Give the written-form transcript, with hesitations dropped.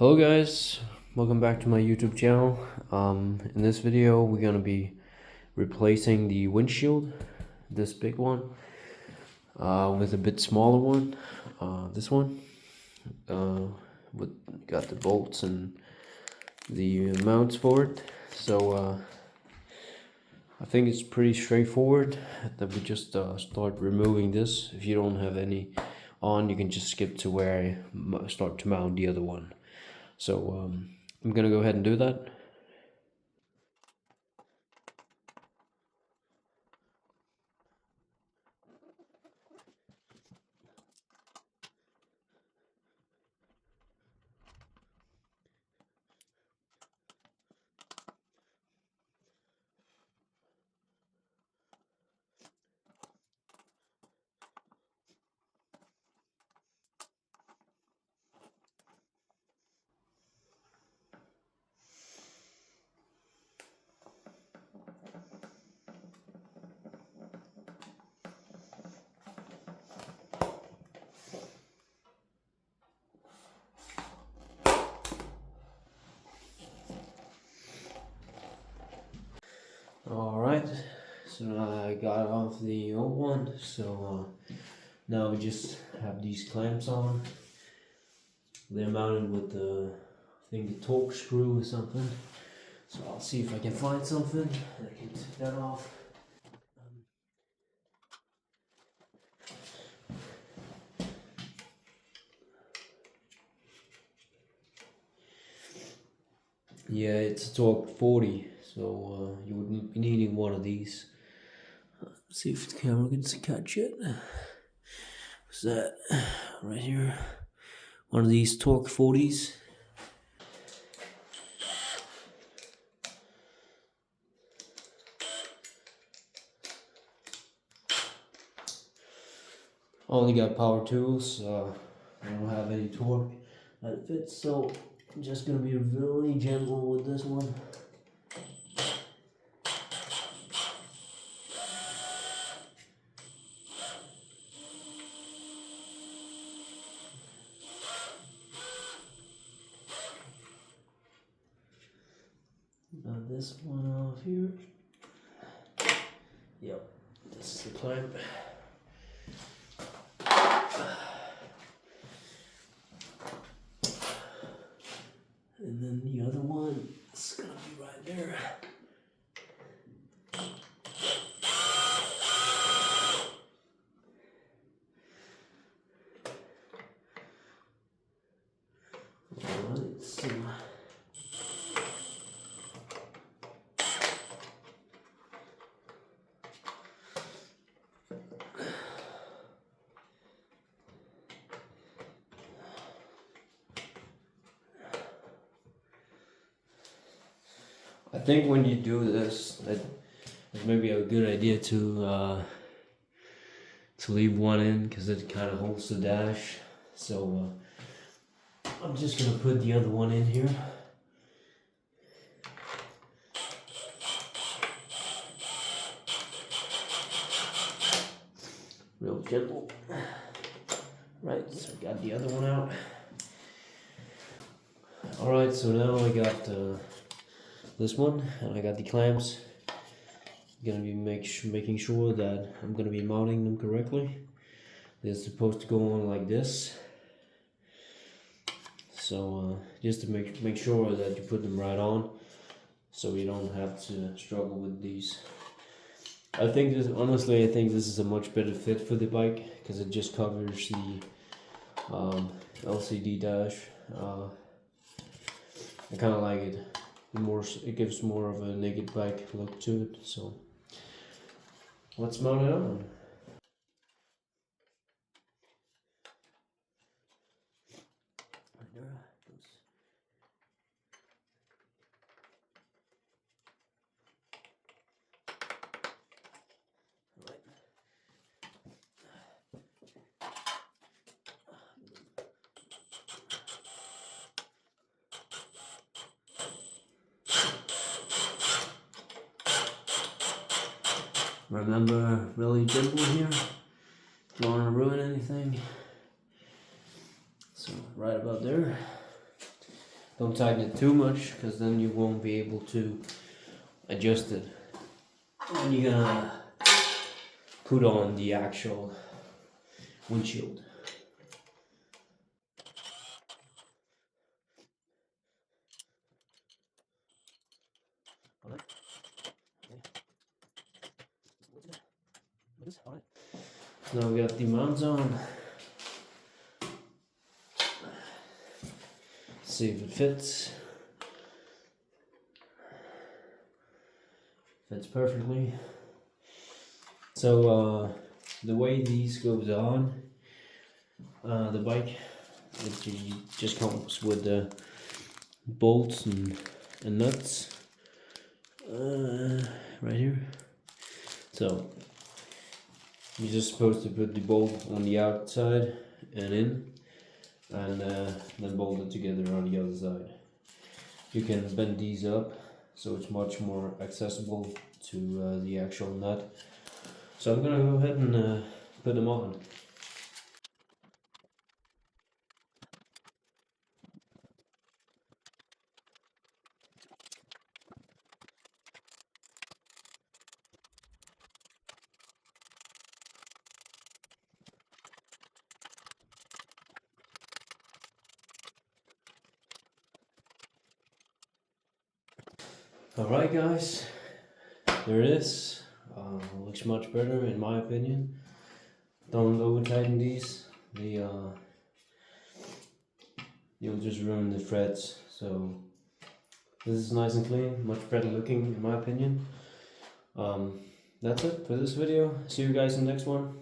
Hello guys, welcome back to my YouTube channel. In this video we're gonna be replacing the windshield, this big one, with a bit smaller one. This one, got the bolts and the mounts for it. So I think it's pretty straightforward that we just start removing this. If you don't have any on, you can just skip to where I start to mount the other one. So I'm gonna go ahead and do that. Alright, so now I got off the old one, so now we just have these clamps on. They're mounted with the, I think the torque screw or something. So I'll see if I can find something that can take that off. Yeah, it's a torque 40, so you would be needing one of these. Let's see if the camera can catch it. What's that? Right here. One of these torque 40s. Only got power tools. I don't have any torque that fits, so I'm just gonna be really gentle with this one. Now this one off here. Yep, this is the clamp. And then the other one is gonna be right there. Alright, so I think when you do this, it may be a good idea to leave one in because it kind of holds the dash. So I'm just gonna put the other one in here. Real gentle. Right, so I got the other one out. Alright, so now I got this one, and I got the clamps. I'm gonna be making sure that I'm gonna be mounting them correctly. They're supposed to go on like this. So just to make sure that you put them right on, so you don't have to struggle with these. I think this, honestly, I think this is a much better fit for the bike because it just covers the LCD dash. I kind of like it. It gives more of a naked bike look to it. So let's mount it on. Remember, really gentle here. Don't want to ruin anything. So right about there. Don't tighten it too much, because then you won't be able to adjust it when you're gonna put on the actual windshield. Now we got the mounts on. See if it fits. Fits perfectly. So the way these goes on, the bike, it just comes with the bolts and nuts right here. So you're just supposed to put the bolt on the outside and in, and then bolt it together on the other side. You can bend these up so it's much more accessible to the actual nut. So I'm gonna go ahead and put them on. Alright guys, there it is. Looks much better in my opinion. Don't over tighten these. You'll just ruin the threads. So this is nice and clean, much better looking in my opinion. That's it for this video. See you guys in the next one.